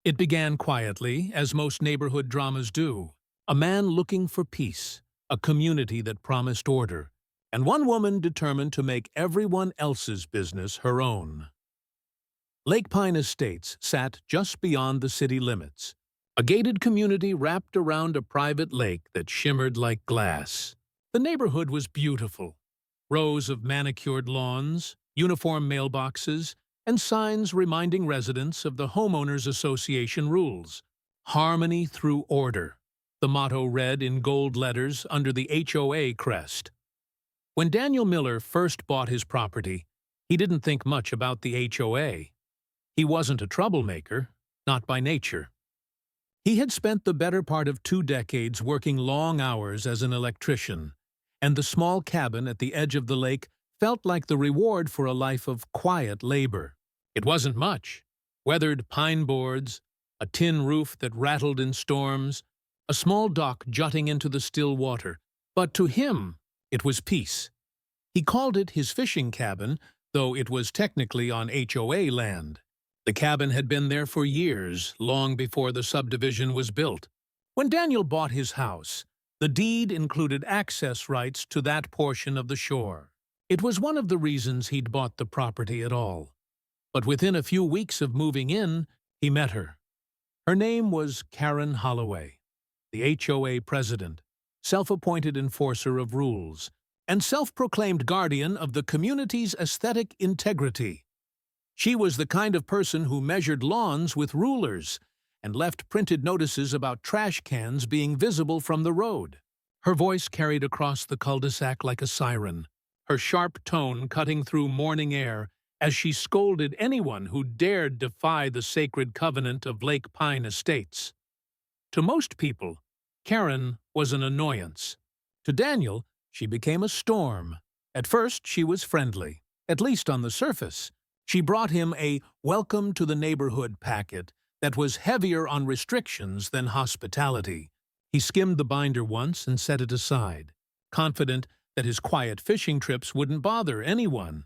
It began quietly, as most neighborhood dramas do. A man looking for peace, a community that promised order, and one woman determined to make everyone else's business her own. Lake Pine Estates sat just beyond the city limits, a gated community wrapped around a private lake that shimmered like glass. The neighborhood was beautiful. Rows of manicured lawns, uniform mailboxes, and signs reminding residents of the Homeowners Association rules. Harmony through order, the motto read in gold letters under the HOA crest. When Daniel Miller first bought his property, he didn't think much about the HOA. He wasn't a troublemaker, not by nature. He had spent the better part of 2 decades working long hours as an electrician, and the small cabin at the edge of the lake felt like the reward for a life of quiet labor. It wasn't much. Weathered pine boards, a tin roof that rattled in storms, a small dock jutting into the still water. But to him, it was peace. He called it his fishing cabin, though it was technically on HOA land. The cabin had been there for years, long before the subdivision was built. When Daniel bought his house, the deed included access rights to that portion of the shore. It was one of the reasons he'd bought the property at all. But within a few weeks of moving in, he met her. Her name was Karen Holloway, the HOA president, self-appointed enforcer of rules, and self-proclaimed guardian of the community's aesthetic integrity. She was the kind of person who measured lawns with rulers and left printed notices about trash cans being visible from the road. Her voice carried across the cul-de-sac like a siren, her sharp tone cutting through morning air as she scolded anyone who dared defy the sacred covenant of Lake Pine Estates. To most people, Karen was an annoyance. To Daniel, she became a storm. At first, she was friendly, at least on the surface. She brought him a welcome to the neighborhood packet that was heavier on restrictions than hospitality. He skimmed the binder once and set it aside, confident that his quiet fishing trips wouldn't bother anyone.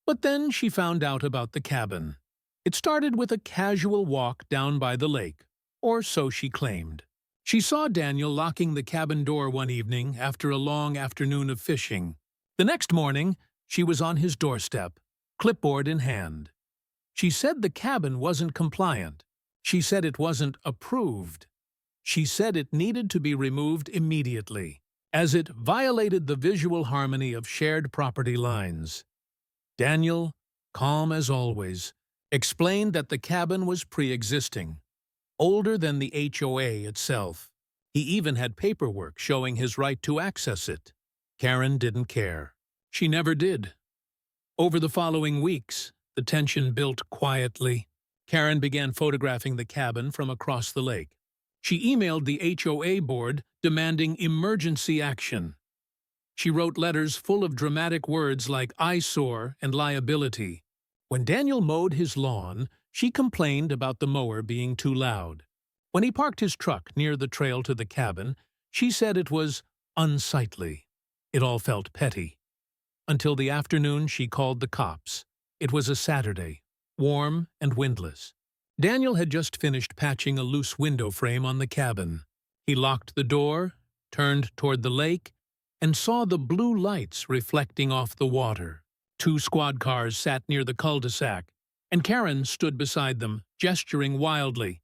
But then she found out about the cabin. It started with a casual walk down by the lake, or so she claimed. She saw Daniel locking the cabin door one evening after a long afternoon of fishing. The next morning, she was on his doorstep, clipboard in hand. She said the cabin wasn't compliant. She said it wasn't approved. She said it needed to be removed immediately, as it violated the visual harmony of shared property lines. Daniel, calm as always, explained that the cabin was pre-existing, older than the HOA itself. He even had paperwork showing his right to access it. Karen didn't care. She never did. Over the following weeks, the tension built quietly. Karen began photographing the cabin from across the lake. She emailed the HOA board demanding emergency action. She wrote letters full of dramatic words like eyesore and liability. When Daniel mowed his lawn, she complained about the mower being too loud. When he parked his truck near the trail to the cabin, she said it was unsightly. It all felt petty. Until the afternoon she called the cops. It was a Saturday, warm and windless. Daniel had just finished patching a loose window frame on the cabin. He locked the door, turned toward the lake, and saw the blue lights reflecting off the water. 2 squad cars sat near the cul-de-sac, and Karen stood beside them, gesturing wildly.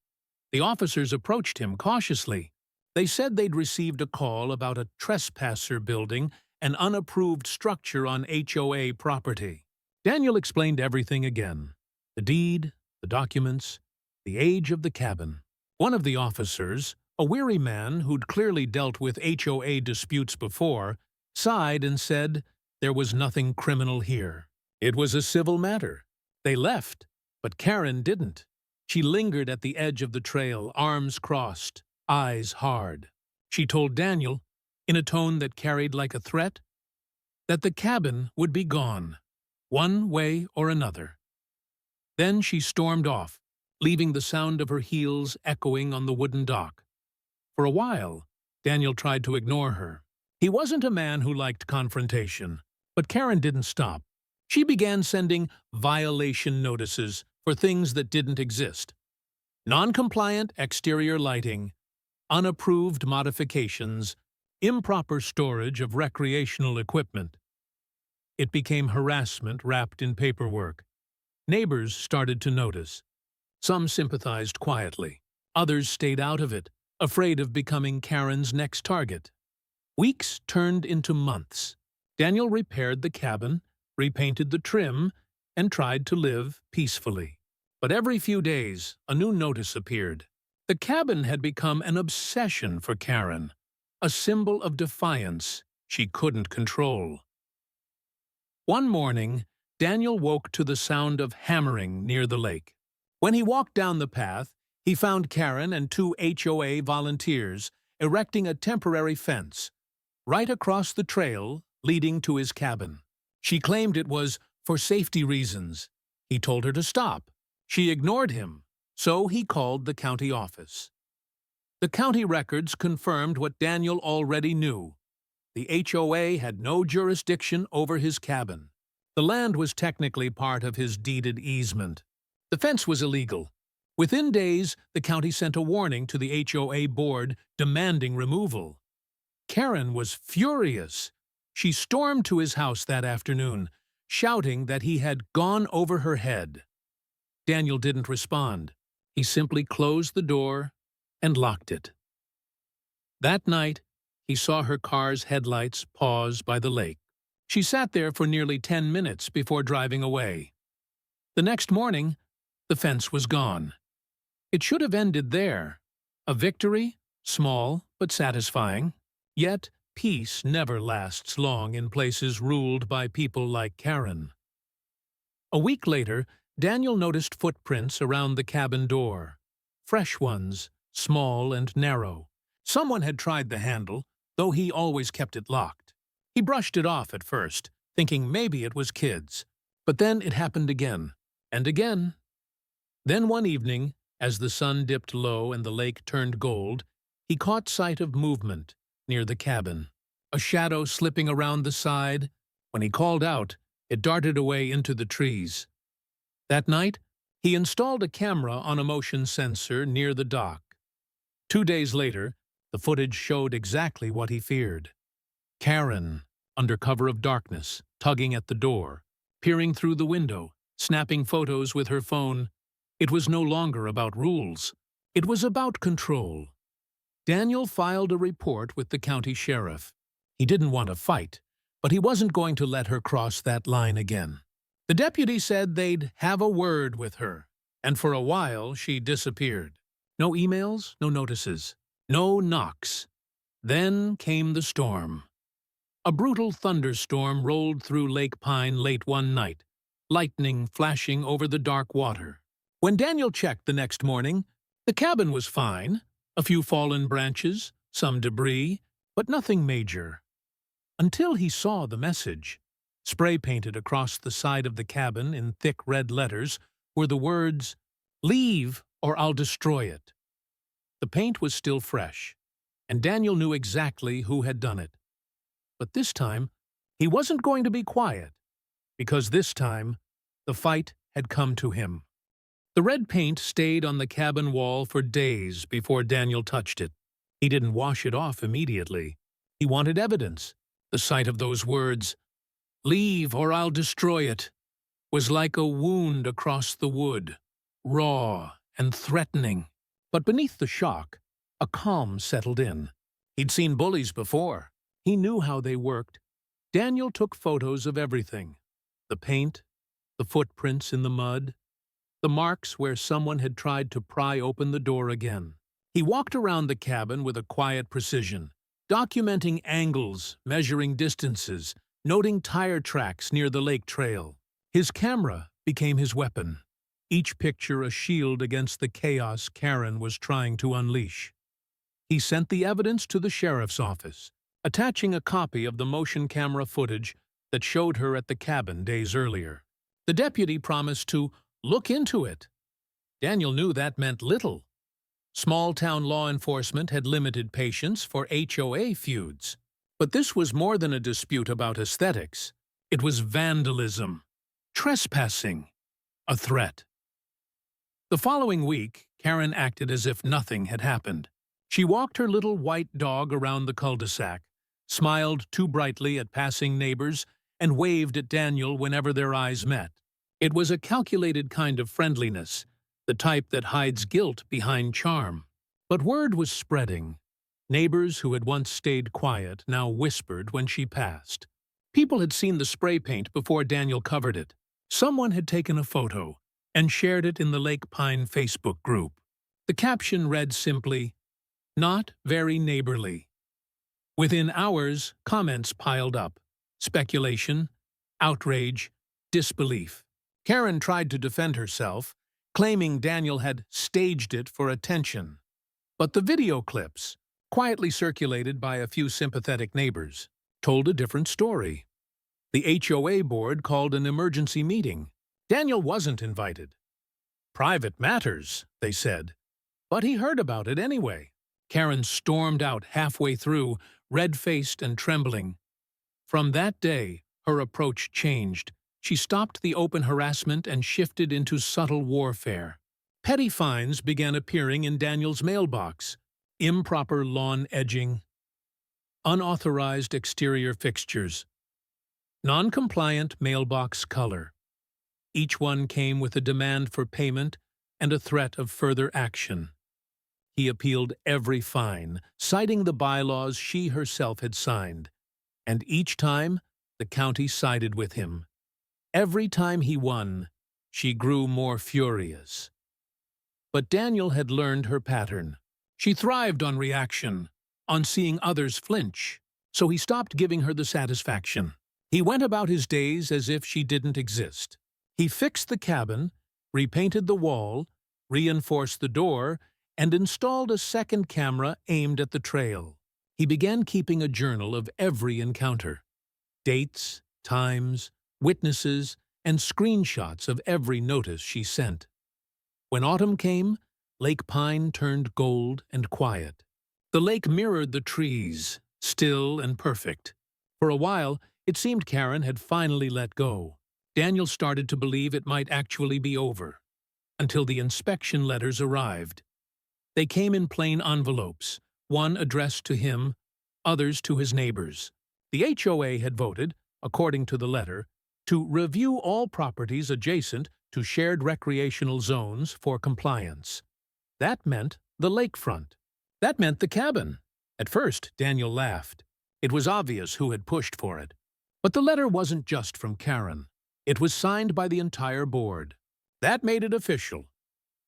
The officers approached him cautiously. They said they'd received a call about a trespasser building an unapproved structure on HOA property. Daniel explained everything again. The deed, the documents, the age of the cabin. One of the officers, a weary man who'd clearly dealt with HOA disputes before, sighed and said there was nothing criminal here. It was a civil matter. They left, but Karen didn't. She lingered at the edge of the trail, arms crossed, eyes hard. She told Daniel, in a tone that carried like a threat, that the cabin would be gone, one way or another. Then she stormed off, leaving the sound of her heels echoing on the wooden dock. For a while, Daniel tried to ignore her. He wasn't a man who liked confrontation, but Karen didn't stop. She began sending violation notices for things that didn't exist. Non-compliant exterior lighting, unapproved modifications, improper storage of recreational equipment. It became harassment wrapped in paperwork. Neighbors started to notice. Some sympathized quietly. Others stayed out of it, afraid of becoming Karen's next target. Weeks turned into months. Daniel repaired the cabin, repainted the trim, and tried to live peacefully. But every few days, a new notice appeared. The cabin had become an obsession for Karen, a symbol of defiance she couldn't control. One morning, Daniel woke to the sound of hammering near the lake. When he walked down the path, he found Karen and two HOA volunteers erecting a temporary fence right across the trail leading to his cabin. She claimed it was for safety reasons. He told her to stop. She ignored him, so he called the county office. The county records confirmed what Daniel already knew. The HOA had no jurisdiction over his cabin. The land was technically part of his deeded easement. The fence was illegal. Within days, the county sent a warning to the HOA board demanding removal. Karen was furious. She stormed to his house that afternoon, shouting that he had gone over her head. Daniel didn't respond. He simply closed the door and locked it. That night, he saw her car's headlights pause by the lake. She sat there for nearly 10 minutes before driving away. The next morning, the fence was gone. It should have ended there. A victory, small but satisfying. Yet, peace never lasts long in places ruled by people like Karen. A week later, Daniel noticed footprints around the cabin door. Fresh ones, small and narrow. Someone had tried the handle, though he always kept it locked. He brushed it off at first, thinking maybe it was kids. But then it happened again, and again. Then one evening, as the sun dipped low and the lake turned gold, he caught sight of movement near the cabin. A shadow slipping around the side. When he called out, it darted away into the trees. That night, he installed a camera on a motion sensor near the dock. 2 days later, the footage showed exactly what he feared. Karen, under cover of darkness, tugging at the door, peering through the window, snapping photos with her phone. It was no longer about rules. It was about control. Daniel filed a report with the county sheriff. He didn't want to fight, but he wasn't going to let her cross that line again. The deputy said they'd have a word with her, and for a while she disappeared. No emails, no notices, no knocks. Then came the storm. A brutal thunderstorm rolled through Lake Pine late one night, lightning flashing over the dark water. When Daniel checked the next morning, the cabin was fine. A few fallen branches, some debris, but nothing major. Until he saw the message. Spray-painted across the side of the cabin in thick red letters were the words, "Leave or I'll destroy it." The paint was still fresh, and Daniel knew exactly who had done it. But this time, he wasn't going to be quiet, because this time, the fight had come to him. The red paint stayed on the cabin wall for days before Daniel touched it. He didn't wash it off immediately. He wanted evidence. The sight of those words, "Leave or I'll destroy it," was like a wound across the wood, raw and threatening. But beneath the shock, a calm settled in. He'd seen bullies before. He knew how they worked. Daniel took photos of everything. The paint, the footprints in the mud, the marks where someone had tried to pry open the door again. He walked around the cabin with a quiet precision, documenting angles, measuring distances, noting tire tracks near the lake trail. His camera became his weapon, each picture a shield against the chaos Karen was trying to unleash. He sent the evidence to the sheriff's office, attaching a copy of the motion camera footage that showed her at the cabin days earlier. The deputy promised to look into it. Daniel knew that meant little. Small-town law enforcement had limited patience for HOA feuds. But this was more than a dispute about aesthetics. It was vandalism, trespassing, a threat. The following week, Karen acted as if nothing had happened. She walked her little white dog around the cul-de-sac, smiled too brightly at passing neighbors, and waved at Daniel whenever their eyes met. It was a calculated kind of friendliness, the type that hides guilt behind charm. But word was spreading. Neighbors who had once stayed quiet now whispered when she passed. People had seen the spray paint before Daniel covered it. Someone had taken a photo and shared it in the Lake Pine Facebook group. The caption read simply, "Not very neighborly." Within hours, comments piled up. Speculation, outrage, disbelief. Karen tried to defend herself, claiming Daniel had staged it for attention. But the video clips, quietly circulated by a few sympathetic neighbors, told a different story. The HOA board called an emergency meeting. Daniel wasn't invited. "Private matters," they said. But he heard about it anyway. Karen stormed out halfway through, red-faced and trembling. From that day, her approach changed. She stopped the open harassment and shifted into subtle warfare. Petty fines began appearing in Daniel's mailbox. Improper lawn edging, unauthorized exterior fixtures, non-compliant mailbox color. Each one came with a demand for payment and a threat of further action. He appealed every fine, citing the bylaws she herself had signed. And each time, the county sided with him. Every time he won, she grew more furious. But Daniel had learned her pattern. She thrived on reaction, on seeing others flinch, so he stopped giving her the satisfaction. He went about his days as if she didn't exist. He fixed the cabin, repainted the wall, reinforced the door, and installed a second camera aimed at the trail. He began keeping a journal of every encounter. Dates, times, witnesses, and screenshots of every notice she sent. When autumn came, Lake Pine turned gold and quiet. The lake mirrored the trees, still and perfect. For a while, it seemed Karen had finally let go. Daniel started to believe it might actually be over, until the inspection letters arrived. They came in plain envelopes, one addressed to him, others to his neighbors. The HOA had voted, according to the letter, to review all properties adjacent to shared recreational zones for compliance. That meant the lakefront. That meant the cabin. At first, Daniel laughed. It was obvious who had pushed for it. But the letter wasn't just from Karen. It was signed by the entire board. That made it official.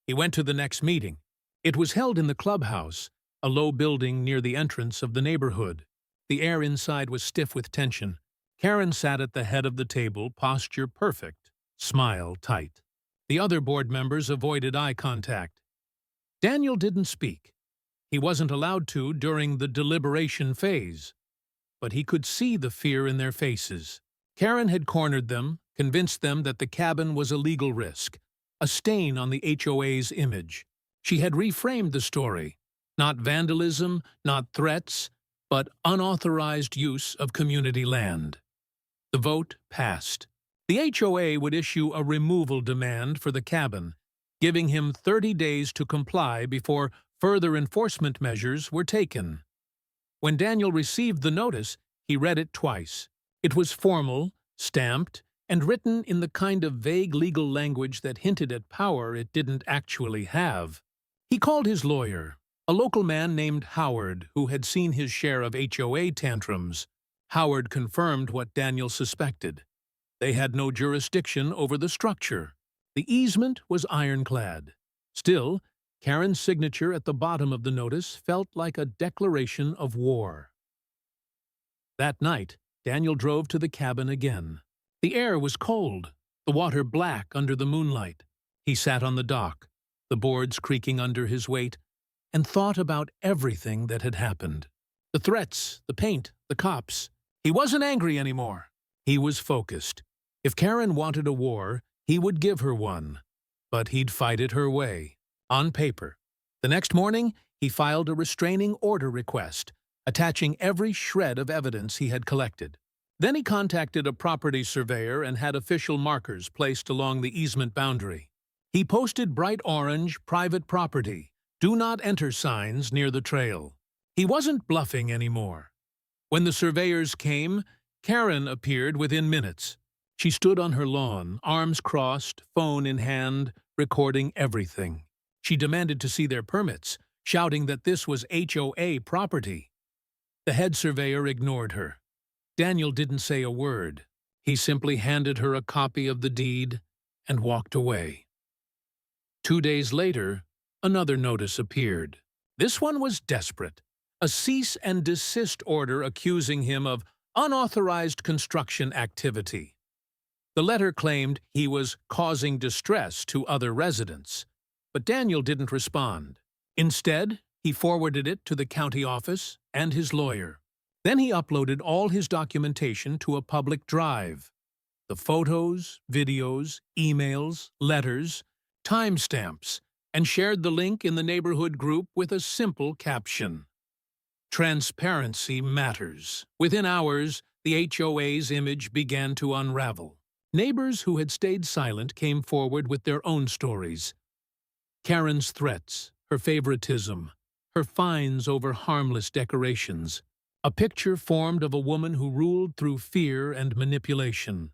He went to the next meeting. It was held in the clubhouse, a low building near the entrance of the neighborhood. The air inside was stiff with tension. Karen sat at the head of the table, posture perfect, smile tight. The other board members avoided eye contact. Daniel didn't speak. He wasn't allowed to during the deliberation phase. But he could see the fear in their faces. Karen had cornered them, convinced them that the cabin was a legal risk, a stain on the HOA's image. She had reframed the story. Not vandalism, not threats, but unauthorized use of community land. The vote passed. The HOA would issue a removal demand for the cabin, giving him 30 days to comply before further enforcement measures were taken. When Daniel received the notice, he read it twice. It was formal, stamped, and written in the kind of vague legal language that hinted at power it didn't actually have. He called his lawyer, a local man named Howard, who had seen his share of HOA tantrums. Howard confirmed what Daniel suspected. They had no jurisdiction over the structure. The easement was ironclad. Still, Karen's signature at the bottom of the notice felt like a declaration of war. That night, Daniel drove to the cabin again. The air was cold, the water black under the moonlight. He sat on the dock, the boards creaking under his weight, and thought about everything that had happened. The threats, the paint, the cops. He wasn't angry anymore. He was focused. If Karen wanted a war, he would give her one. But he'd fight it her way, on paper. The next morning, he filed a restraining order request, attaching every shred of evidence he had collected. Then he contacted a property surveyor and had official markers placed along the easement boundary. He posted bright orange private property, do not enter signs near the trail. He wasn't bluffing anymore. When the surveyors came, Karen appeared within minutes. She stood on her lawn, arms crossed, phone in hand, recording everything. She demanded to see their permits, shouting that this was HOA property. The head surveyor ignored her. Daniel didn't say a word. He simply handed her a copy of the deed and walked away. 2 days later, another notice appeared. This one was desperate. A cease and desist order accusing him of unauthorized construction activity. The letter claimed he was causing distress to other residents, but Daniel didn't respond. Instead, he forwarded it to the county office and his lawyer. Then he uploaded all his documentation to a public drive. The photos, videos, emails, letters, timestamps, and shared the link in the neighborhood group with a simple caption. Transparency matters. Within hours, the HOA's image began to unravel. Neighbors who had stayed silent came forward with their own stories. Karen's threats, her favoritism, her fines over harmless decorations. A picture formed of a woman who ruled through fear and manipulation.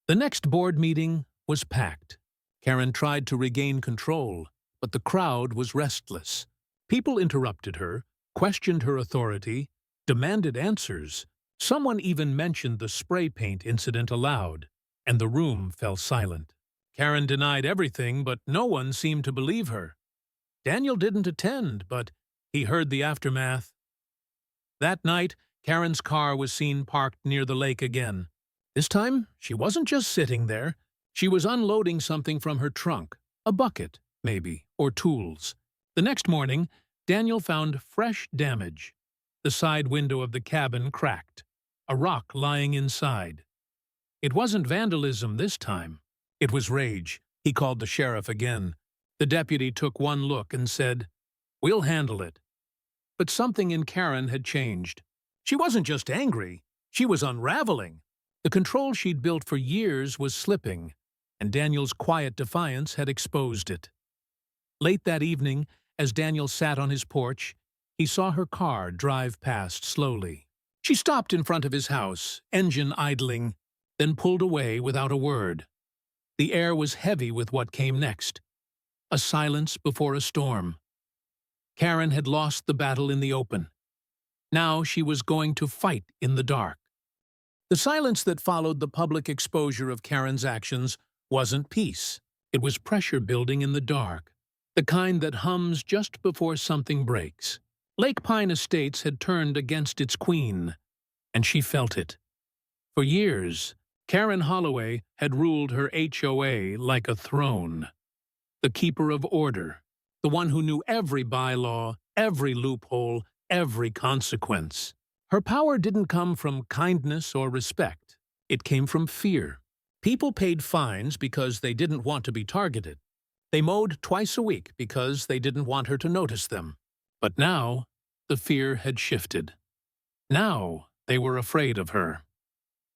The next board meeting was packed. Karen tried to regain control, but the crowd was restless. People interrupted her, questioned her authority, demanded answers. Someone even mentioned the spray paint incident aloud, and the room fell silent. Karen denied everything, but no one seemed to believe her. Daniel didn't attend, but he heard the aftermath. That night, Karen's car was seen parked near the lake again. This time, she wasn't just sitting there. She was unloading something from her trunk, a bucket, maybe, or tools. The next morning, Daniel found fresh damage. The side window of the cabin cracked, a rock lying inside. It wasn't vandalism this time. It was rage. He called the sheriff again. The deputy took one look and said, "We'll handle it." But something in Karen had changed. She wasn't just angry. She was unraveling. The control she'd built for years was slipping, and Daniel's quiet defiance had exposed it. Late that evening, as Daniel sat on his porch, he saw her car drive past slowly. She stopped in front of his house, engine idling, then pulled away without a word. The air was heavy with what came next. A silence before a storm. Karen had lost the battle in the open. Now she was going to fight in the dark. The silence that followed the public exposure of Karen's actions wasn't peace. It was pressure building in the dark, the kind that hums just before something breaks. Lake Pine Estates had turned against its queen, and she felt it. For years, Karen Holloway had ruled her HOA like a throne. The keeper of order, the one who knew every bylaw, every loophole, every consequence. Her power didn't come from kindness or respect. It came from fear. People paid fines because they didn't want to be targeted. They mowed twice a week because they didn't want her to notice them. But now, the fear had shifted. Now, they were afraid of her.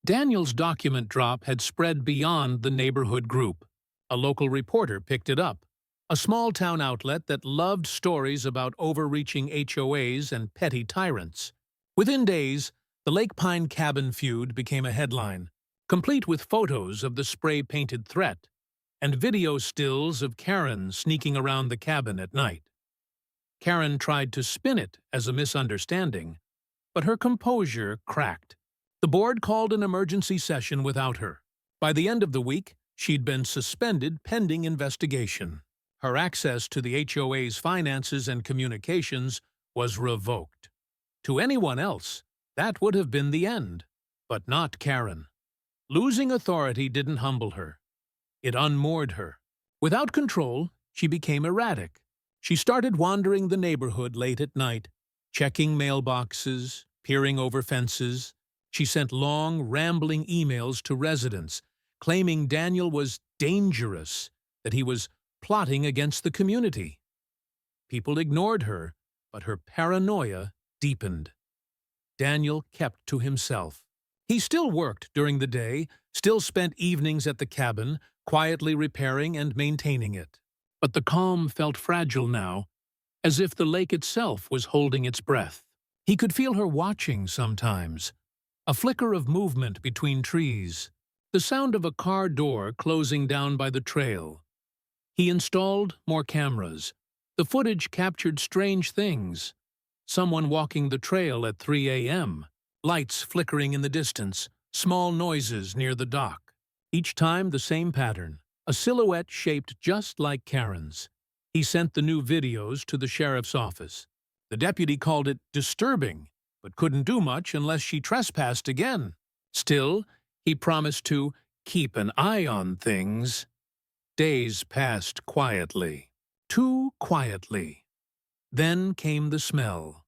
Daniel's document drop had spread beyond the neighborhood group. A local reporter picked it up, a small-town outlet that loved stories about overreaching HOAs and petty tyrants. Within days, the Lake Pine cabin feud became a headline, complete with photos of the spray-painted threat and video stills of Karen sneaking around the cabin at night. Karen tried to spin it as a misunderstanding, but her composure cracked. The board called an emergency session without her. By the end of the week, she'd been suspended pending investigation. Her access to the HOA's finances and communications was revoked. To anyone else, that would have been the end, but not Karen. Losing authority didn't humble her. It unmoored her. Without control, she became erratic. She started wandering the neighborhood late at night, checking mailboxes, peering over fences. She sent long, rambling emails to residents, claiming Daniel was dangerous, that he was plotting against the community. People ignored her, but her paranoia deepened. Daniel kept to himself. He still worked during the day, still spent evenings at the cabin, quietly repairing and maintaining it. But the calm felt fragile now, as if the lake itself was holding its breath. He could feel her watching sometimes, a flicker of movement between trees, the sound of a car door closing down by the trail. He installed more cameras. The footage captured strange things. Someone walking the trail at 3 a.m., lights flickering in the distance, small noises near the dock. Each time the same pattern, a silhouette shaped just like Karen's. He sent the new videos to the sheriff's office. The deputy called it disturbing, but couldn't do much unless she trespassed again. Still, he promised to keep an eye on things. Days passed quietly, too quietly. Then came the smell.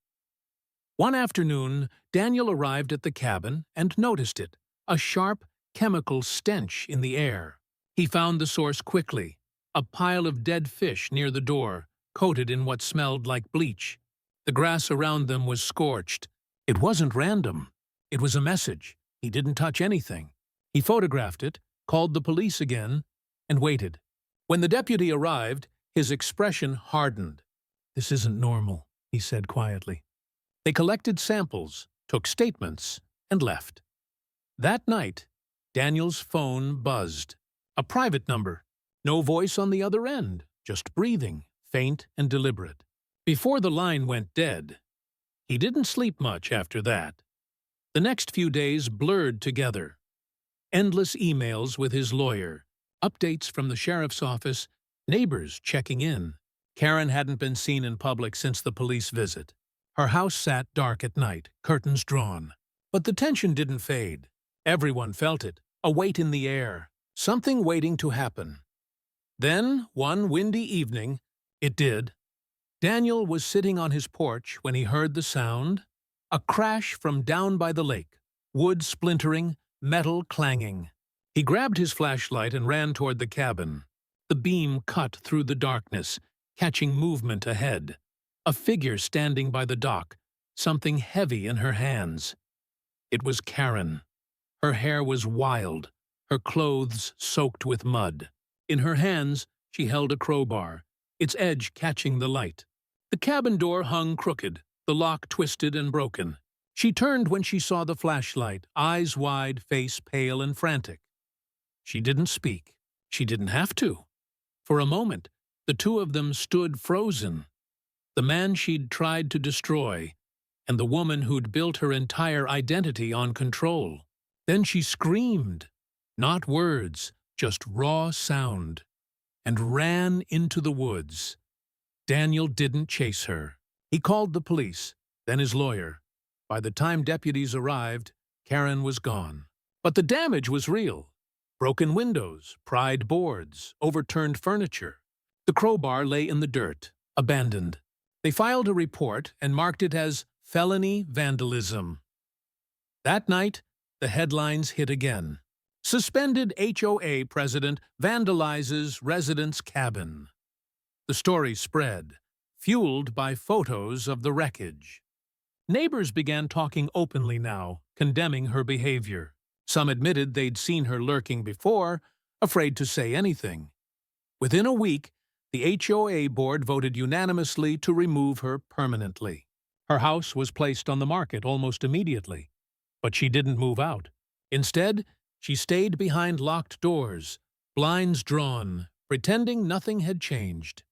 One afternoon, Daniel arrived at the cabin and noticed it, a sharp, chemical stench in the air. He found the source quickly, a pile of dead fish near the door, coated in what smelled like bleach. The grass around them was scorched. It wasn't random. It was a message. He didn't touch anything. He photographed it, called the police again, and waited. When the deputy arrived, his expression hardened. "This isn't normal," he said quietly. They collected samples, took statements, and left. That night, Daniel's phone buzzed. A private number. No voice on the other end, just breathing, faint and deliberate. Before the line went dead, he didn't sleep much after that. The next few days blurred together. Endless emails with his lawyer, updates from the sheriff's office, neighbors checking in. Karen hadn't been seen in public since the police visit. Her house sat dark at night, curtains drawn. But the tension didn't fade. Everyone felt it, a weight in the air, something waiting to happen. Then, one windy evening, it did. Daniel was sitting on his porch when he heard the sound, a crash from down by the lake, wood splintering, metal clanging. He grabbed his flashlight and ran toward the cabin. The beam cut through the darkness, catching movement ahead. A figure standing by the dock, something heavy in her hands. It was Karen. Her hair was wild, her clothes soaked with mud. In her hands, she held a crowbar, its edge catching the light. The cabin door hung crooked, the lock twisted and broken. She turned when she saw the flashlight, eyes wide, face pale and frantic. She didn't speak. She didn't have to. For a moment, the two of them stood frozen. The man she'd tried to destroy, and the woman who'd built her entire identity on control. Then she screamed, not words, just raw sound, and ran into the woods. Daniel didn't chase her. He called the police, then his lawyer. By the time deputies arrived, Karen was gone. But the damage was real. Broken windows, pried boards, overturned furniture. The crowbar lay in the dirt, abandoned. They filed a report and marked it as felony vandalism. That night, the headlines hit again. Suspended HOA president vandalizes resident's cabin. The story spread, fueled by photos of the wreckage. Neighbors began talking openly now, condemning her behavior. Some admitted they'd seen her lurking before, afraid to say anything. Within a week, the HOA board voted unanimously to remove her permanently. Her house was placed on the market almost immediately. But she didn't move out. Instead, she stayed behind locked doors, blinds drawn, pretending nothing had changed.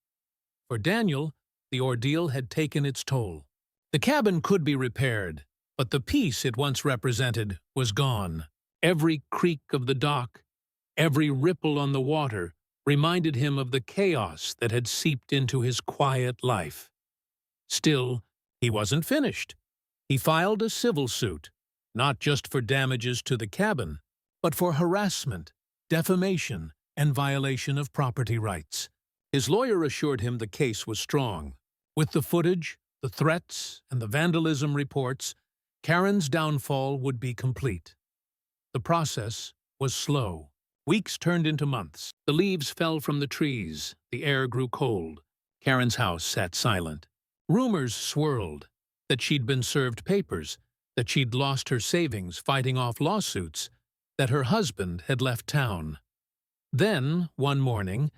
For Daniel, the ordeal had taken its toll. The cabin could be repaired, but the peace it once represented was gone. Every creak of the dock, every ripple on the water reminded him of the chaos that had seeped into his quiet life. Still, he wasn't finished. He filed a civil suit, not just for damages to the cabin, but for harassment, defamation, and violation of property rights. His lawyer assured him the case was strong. With the footage, the threats, and the vandalism reports, Karen's downfall would be complete. The process was slow. Weeks turned into months. The leaves fell from the trees. The air grew cold. Karen's house sat silent. Rumors swirled that she'd been served papers, that she'd lost her savings fighting off lawsuits, that her husband had left town. Then, one morning,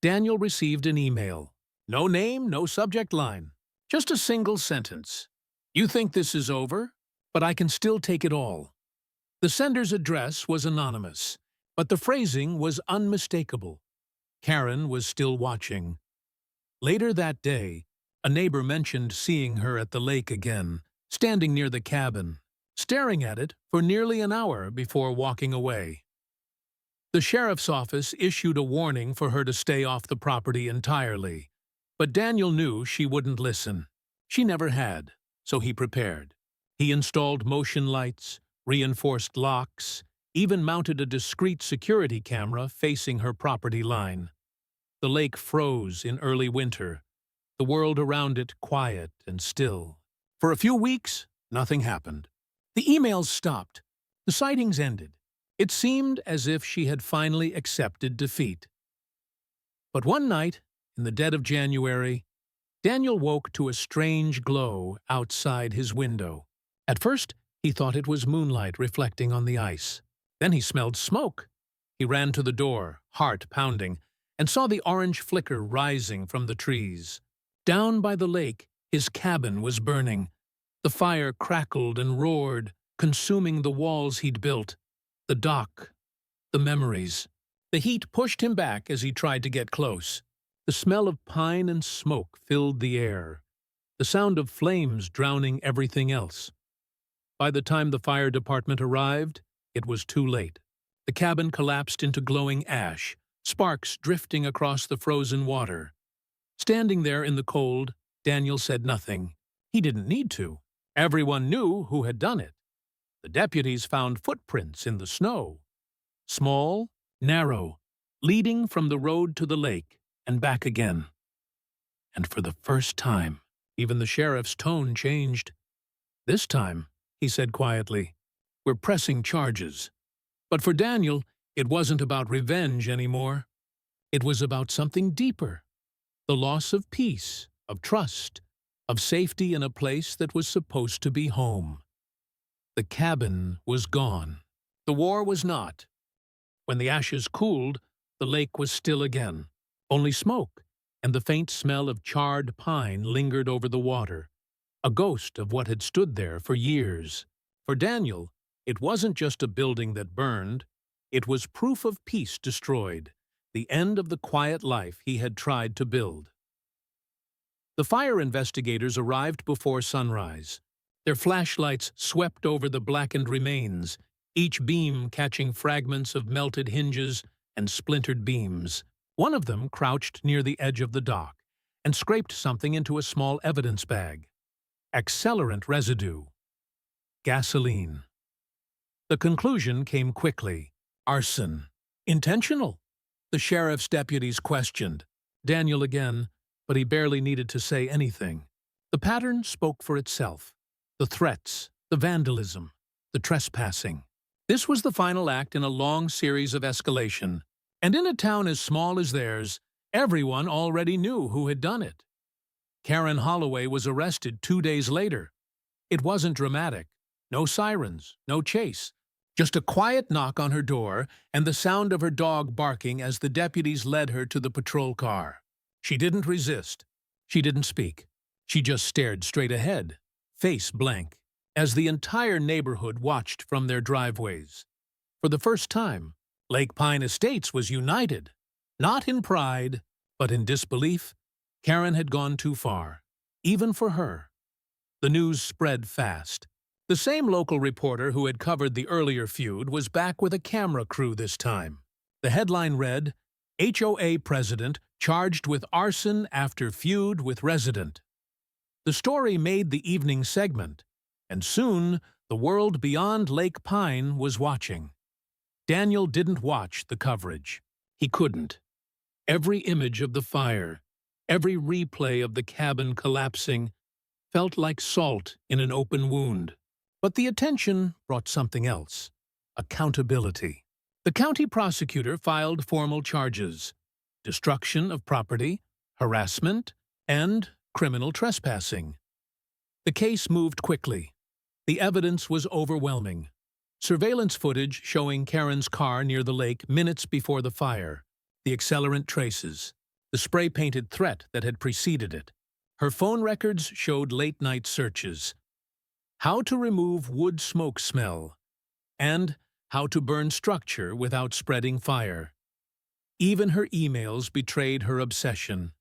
Daniel received an email. No name, no subject line. Just a single sentence. "You think this is over? But I can still take it all." The sender's address was anonymous, but the phrasing was unmistakable. Karen was still watching. Later that day, a neighbor mentioned seeing her at the lake again, standing near the cabin, staring at it for nearly an hour before walking away. The sheriff's office issued a warning for her to stay off the property entirely, but Daniel knew she wouldn't listen. She never had, so he prepared. He installed motion lights, reinforced locks, even mounted a discreet security camera facing her property line. The lake froze in early winter, the world around it quiet and still. For a few weeks, nothing happened. The emails stopped. The sightings ended. It seemed as if she had finally accepted defeat. But one night, in the dead of January, Daniel woke to a strange glow outside his window. At first, he thought it was moonlight reflecting on the ice. Then he smelled smoke. He ran to the door, heart pounding, and saw the orange flicker rising from the trees. Down by the lake, his cabin was burning. The fire crackled and roared, consuming the walls he'd built, the dock, the memories. The heat pushed him back as he tried to get close. The smell of pine and smoke filled the air, the sound of flames drowning everything else. By the time the fire department arrived, it was too late. The cabin collapsed into glowing ash, sparks drifting across the frozen water. Standing there in the cold, Daniel said nothing. He didn't need to. Everyone knew who had done it. The deputies found footprints in the snow. Small, narrow, leading from the road to the lake and back again. And for the first time, even the sheriff's tone changed. "This time," he said quietly, "we're pressing charges." But for Daniel, it wasn't about revenge anymore. It was about something deeper. The loss of peace, of trust, of safety in a place that was supposed to be home. The cabin was gone. The war was not. When the ashes cooled, the lake was still again. Only smoke, and the faint smell of charred pine lingered over the water, a ghost of what had stood there for years. For Daniel, it wasn't just a building that burned. It was proof of peace destroyed, the end of the quiet life he had tried to build. The fire investigators arrived before sunrise. Their flashlights swept over the blackened remains, each beam catching fragments of melted hinges and splintered beams. One of them crouched near the edge of the dock and scraped something into a small evidence bag. Accelerant residue. Gasoline. The conclusion came quickly. Arson. Intentional. The sheriff's deputies questioned Daniel again, but he barely needed to say anything. The pattern spoke for itself. The threats, the vandalism, the trespassing. This was the final act in a long series of escalation, and in a town as small as theirs, everyone already knew who had done it. Karen Holloway was arrested 2 days later. It wasn't dramatic. No sirens, no chase. Just a quiet knock on her door and the sound of her dog barking as the deputies led her to the patrol car. She didn't resist. She didn't speak. She just stared straight ahead, face blank, as the entire neighborhood watched from their driveways. For the first time, Lake Pine Estates was united. Not in pride, but in disbelief. Karen had gone too far, even for her. The news spread fast. The same local reporter who had covered the earlier feud was back with a camera crew this time. The headline read, "HOA President Charged with Arson After Feud with Resident." The story made the evening segment, and soon the world beyond Lake Pine was watching. Daniel didn't watch the coverage. He couldn't. Every image of the fire, every replay of the cabin collapsing, felt like salt in an open wound. But the attention brought something else: accountability. The county prosecutor filed formal charges: destruction of property, harassment, and criminal trespassing. The case moved quickly. The evidence was overwhelming. Surveillance footage showing Karen's car near the lake minutes before the fire, the accelerant traces, the spray-painted threat that had preceded it. Her phone records showed late-night searches, how to remove wood smoke smell, and how to burn structure without spreading fire. Even her emails betrayed her obsession.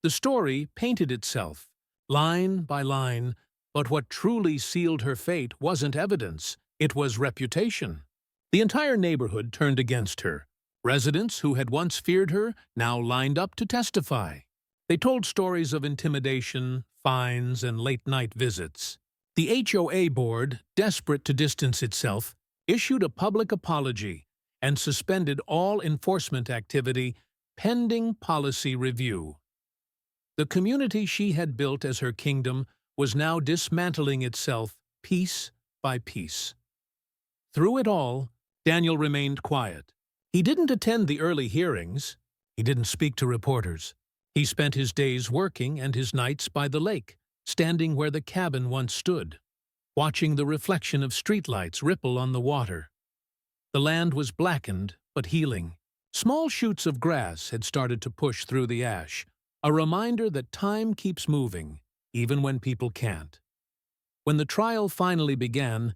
The story painted itself, line by line, but what truly sealed her fate wasn't evidence, it was reputation. The entire neighborhood turned against her. Residents who had once feared her now lined up to testify. They told stories of intimidation, fines, and late-night visits. The HOA board, desperate to distance itself, issued a public apology and suspended all enforcement activity pending policy review. The community she had built as her kingdom was now dismantling itself piece by piece. Through it all, Daniel remained quiet. He didn't attend the early hearings. He didn't speak to reporters. He spent his days working and his nights by the lake, standing where the cabin once stood, watching the reflection of streetlights ripple on the water. The land was blackened but healing. Small shoots of grass had started to push through the ash, a reminder that time keeps moving, even when people can't. When the trial finally began,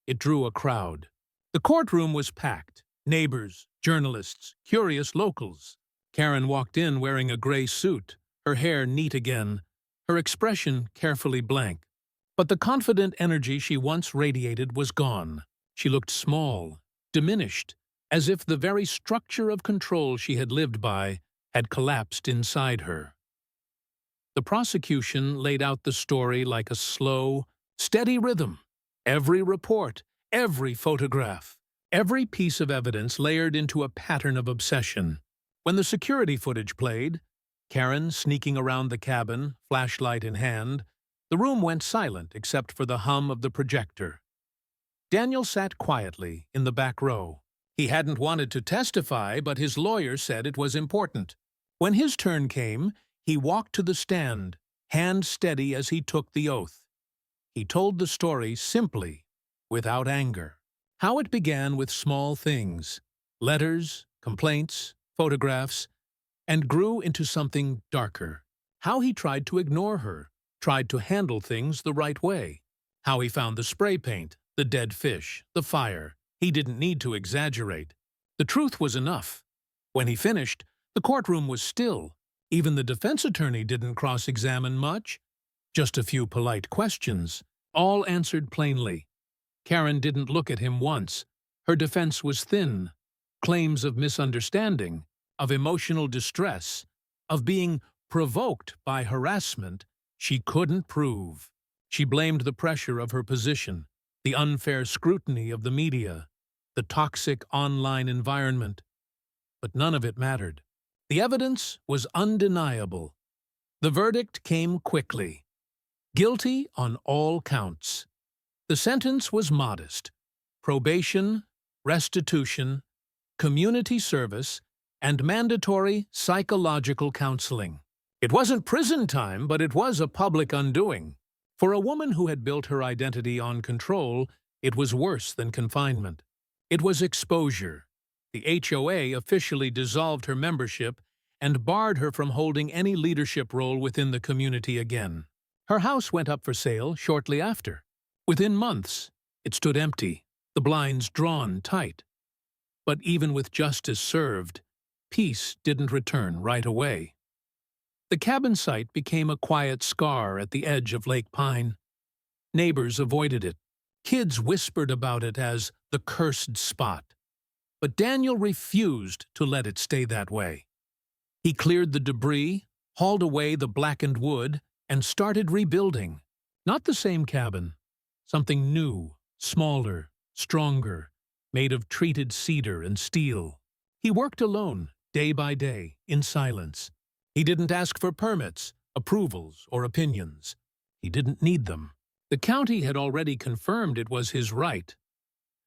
it drew a crowd. The courtroom was packed. Neighbors, journalists, curious locals. Karen walked in wearing a gray suit, her hair neat again, her expression carefully blank. But the confident energy she once radiated was gone. She looked small, diminished, as if the very structure of control she had lived by had collapsed inside her. The prosecution laid out the story like a slow, steady rhythm. Every report, every photograph, every piece of evidence layered into a pattern of obsession. When the security footage played, Karen sneaking around the cabin, flashlight in hand, the room went silent except for the hum of the projector. Daniel sat quietly in the back row. He hadn't wanted to testify, but his lawyer said it was important. When his turn came, he walked to the stand, hand steady as he took the oath. He told the story simply, without anger. How it began with small things, letters, complaints, photographs, and grew into something darker. How he tried to ignore her, tried to handle things the right way. How he found the spray paint, the dead fish, the fire. He didn't need to exaggerate. The truth was enough. When he finished, the courtroom was still. Even the defense attorney didn't cross-examine much. Just a few polite questions, all answered plainly. Karen didn't look at him once. Her defense was thin. Claims of misunderstanding, of emotional distress, of being provoked by harassment, she couldn't prove. She blamed the pressure of her position, the unfair scrutiny of the media, the toxic online environment. But none of it mattered. The evidence was undeniable. The verdict came quickly. Guilty on all counts. The sentence was modest: probation, restitution, community service, and mandatory psychological counseling. It wasn't prison time, but it was a public undoing. For a woman who had built her identity on control, it was worse than confinement. It was exposure. The HOA officially dissolved her membership and barred her from holding any leadership role within the community again. Her house went up for sale shortly after. Within months, it stood empty, the blinds drawn tight. But even with justice served, peace didn't return right away. The cabin site became a quiet scar at the edge of Lake Pine. Neighbors avoided it. Kids whispered about it as the cursed spot. But Daniel refused to let it stay that way. He cleared the debris, hauled away the blackened wood, and started rebuilding. Not the same cabin. Something new, smaller, stronger, made of treated cedar and steel. He worked alone, day by day, in silence. He didn't ask for permits, approvals, or opinions. He didn't need them. The county had already confirmed it was his right.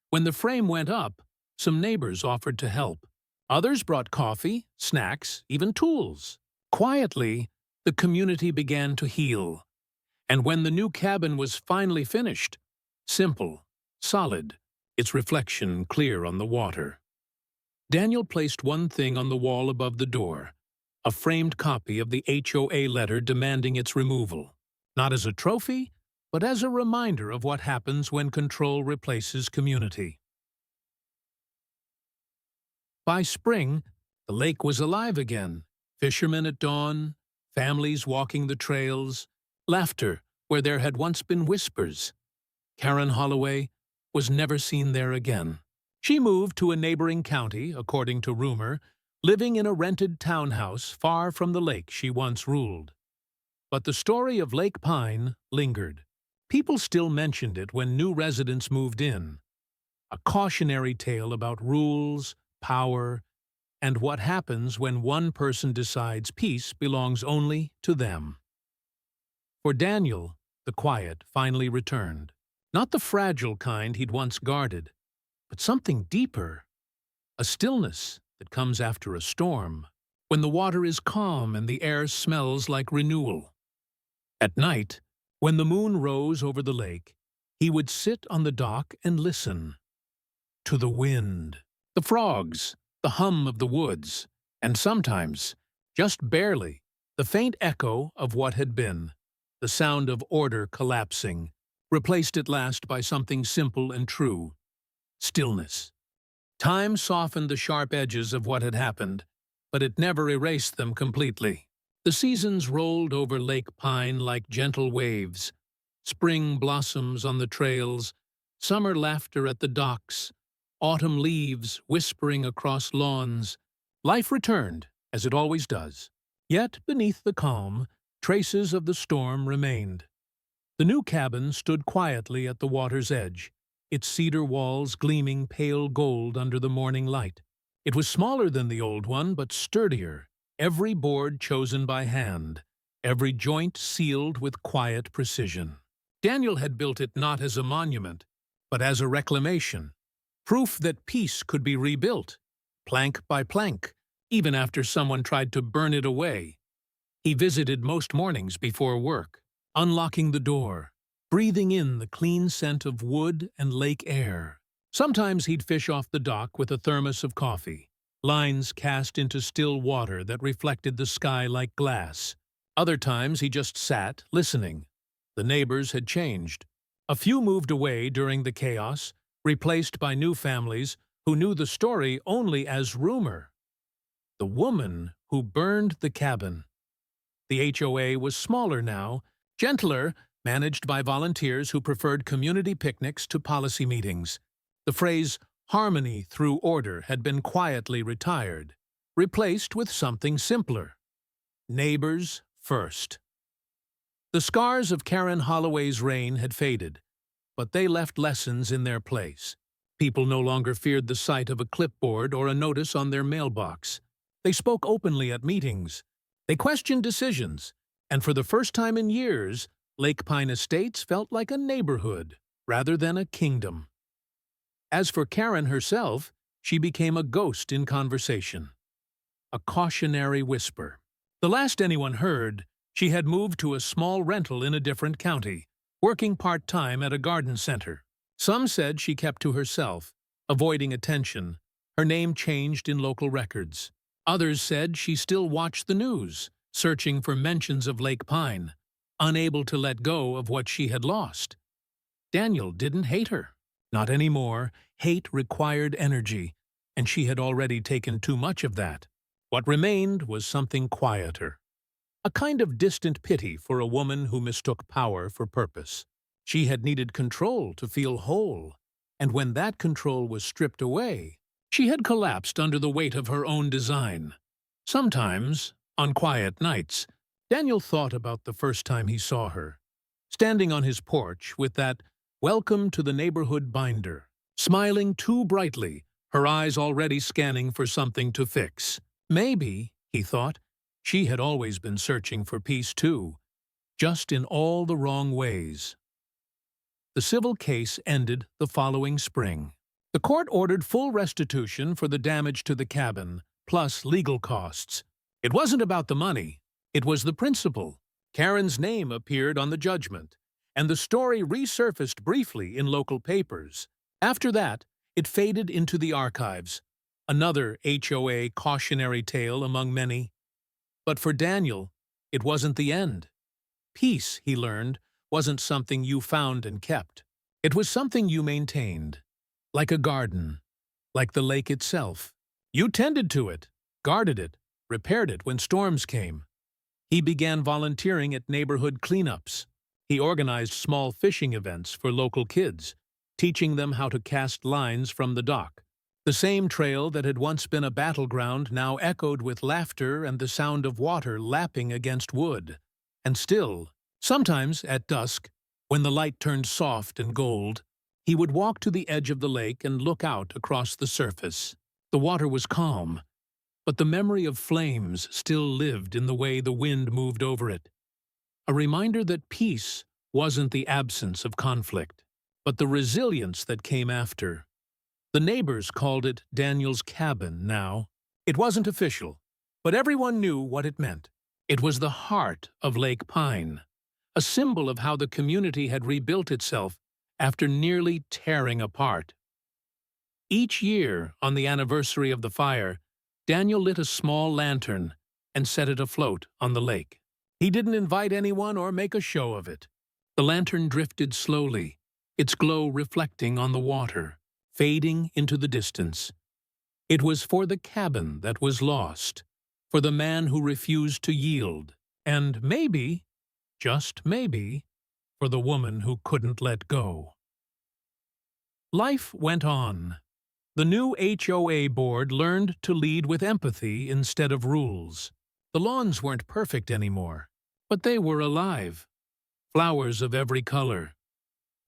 When the frame went up, some neighbors offered to help. Others brought coffee, snacks, even tools. Quietly, the community began to heal. And when the new cabin was finally finished, simple, solid, its reflection clear on the water. Daniel placed one thing on the wall above the door, a framed copy of the HOA letter demanding its removal, not as a trophy, but as a reminder of what happens when control replaces community. By spring, the lake was alive again. Fishermen at dawn, families walking the trails, laughter where there had once been whispers. Karen Holloway was never seen there again. She moved to a neighboring county, according to rumor, living in a rented townhouse far from the lake she once ruled. But the story of Lake Pine lingered. People still mentioned it when new residents moved in. A cautionary tale about rules, power, and what happens when one person decides peace belongs only to them. For Daniel, the quiet finally returned. Not the fragile kind he'd once guarded, but something deeper. A stillness that comes after a storm, when the water is calm and the air smells like renewal. At night, when the moon rose over the lake, he would sit on the dock and listen. To the wind, the frogs, the hum of the woods, and sometimes, just barely, the faint echo of what had been, the sound of order collapsing, replaced at last by something simple and true: stillness. Time softened the sharp edges of what had happened, but it never erased them completely. The seasons rolled over Lake Pine like gentle waves, spring blossoms on the trails, summer laughter at the docks, autumn leaves whispering across lawns. Life returned, as it always does. Yet, beneath the calm, traces of the storm remained. The new cabin stood quietly at the water's edge, its cedar walls gleaming pale gold under the morning light. It was smaller than the old one, but sturdier, every board chosen by hand, every joint sealed with quiet precision. Daniel had built it not as a monument, but as a reclamation, proof that peace could be rebuilt, plank by plank, even after someone tried to burn it away. He visited most mornings before work, unlocking the door, breathing in the clean scent of wood and lake air. Sometimes he'd fish off the dock with a thermos of coffee, lines cast into still water that reflected the sky like glass. Other times he just sat, listening. The neighbors had changed. A few moved away during the chaos, replaced by new families who knew the story only as rumor. The woman who burned the cabin. The HOA was smaller now, gentler, managed by volunteers who preferred community picnics to policy meetings. The phrase, "harmony through order," had been quietly retired, replaced with something simpler: neighbors first. The scars of Karen Holloway's reign had faded, but they left lessons in their place. People no longer feared the sight of a clipboard or a notice on their mailbox. They spoke openly at meetings. They questioned decisions, and for the first time in years, Lake Pine Estates felt like a neighborhood rather than a kingdom. As for Karen herself, she became a ghost in conversation, a cautionary whisper. The last anyone heard, she had moved to a small rental in a different county, working part-time at a garden center. Some said she kept to herself, avoiding attention. Her name changed in local records. Others said she still watched the news, searching for mentions of Lake Pine, unable to let go of what she had lost. Daniel didn't hate her. Not anymore. Hate required energy, and she had already taken too much of that. What remained was something quieter. A kind of distant pity for a woman who mistook power for purpose. She had needed control to feel whole, and when that control was stripped away, she had collapsed under the weight of her own design. Sometimes, on quiet nights, Daniel thought about the first time he saw her, standing on his porch with that "Welcome to the Neighborhood" binder, smiling too brightly, her eyes already scanning for something to fix. Maybe, he thought, she had always been searching for peace too, just in all the wrong ways. The civil case ended the following spring. The court ordered full restitution for the damage to the cabin, plus legal costs. It wasn't about the money, it was the principle. Karen's name appeared on the judgment, and the story resurfaced briefly in local papers. After that, It faded into the archives, another HOA cautionary tale among many. But for Daniel, it wasn't the end. Peace, he learned, wasn't something you found and kept. It was something you maintained, like a garden, like the lake itself. You tended to it, guarded it, repaired it when storms came. He began volunteering at neighborhood cleanups. He organized small fishing events for local kids, teaching them how to cast lines from the dock. The same trail that had once been a battleground now echoed with laughter and the sound of water lapping against wood. And still, sometimes at dusk, when the light turned soft and gold, he would walk to the edge of the lake and look out across the surface. The water was calm, but the memory of flames still lived in the way the wind moved over it. A reminder that peace wasn't the absence of conflict, but the resilience that came after. The neighbors called it Daniel's cabin now. It wasn't official, but everyone knew what it meant. It was the heart of Lake Pine, a symbol of how the community had rebuilt itself after nearly tearing apart. Each year, on the anniversary of the fire, Daniel lit a small lantern and set it afloat on the lake. He didn't invite anyone or make a show of it. The lantern drifted slowly, its glow reflecting on the water, fading into the distance. It was for the cabin that was lost, for the man who refused to yield, and maybe, just maybe, for the woman who couldn't let go. Life went on. The new HOA board learned to lead with empathy instead of rules. The lawns weren't perfect anymore, but they were alive. Flowers of every color,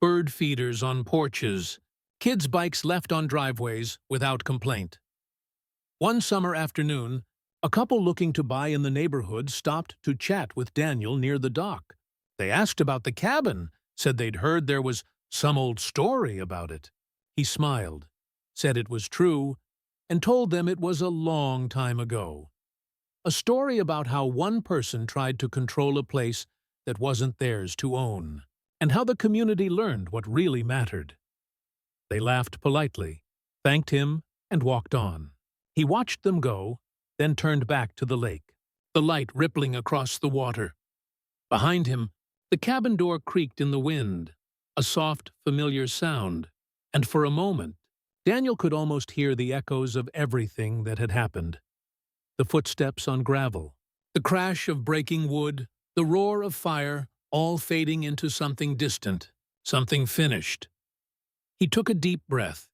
bird feeders on porches, kids' bikes left on driveways without complaint. One summer afternoon, a couple looking to buy in the neighborhood stopped to chat with Daniel near the dock. They asked about the cabin, said they'd heard there was some old story about it. He smiled, said it was true, and told them it was a long time ago. A story about how one person tried to control a place that wasn't theirs to own, and how the community learned what really mattered. They laughed politely, thanked him, and walked on. He watched them go, then turned back to the lake, the light rippling across the water. Behind him, the cabin door creaked in the wind, a soft, familiar sound, and for a moment, Daniel could almost hear the echoes of everything that had happened. The footsteps on gravel, the crash of breaking wood, the roar of fire, all fading into something distant, something finished. He took a deep breath,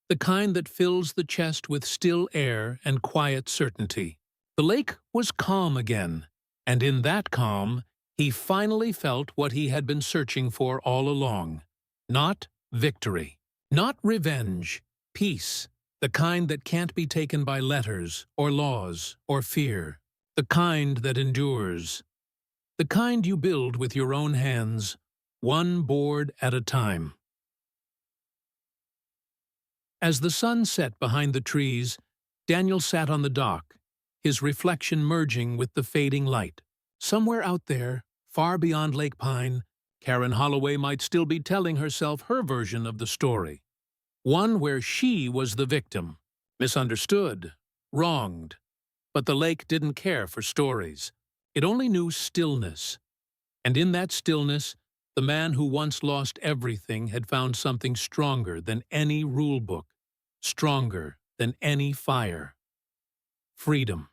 the kind that fills the chest with still air and quiet certainty. The lake was calm again, and in that calm, he finally felt what he had been searching for all along. Not victory, not revenge, peace, the kind that can't be taken by letters or laws or fear, the kind that endures, the kind you build with your own hands, one board at a time. As the sun set behind the trees, Daniel sat on the dock, his reflection merging with the fading light. Somewhere out there, far beyond Lake Pine, Karen Holloway might still be telling herself her version of the story. One where she was the victim, misunderstood, wronged. But the lake didn't care for stories. It only knew stillness. And in that stillness, the man who once lost everything had found something stronger than any rule book, stronger than any fire. Freedom.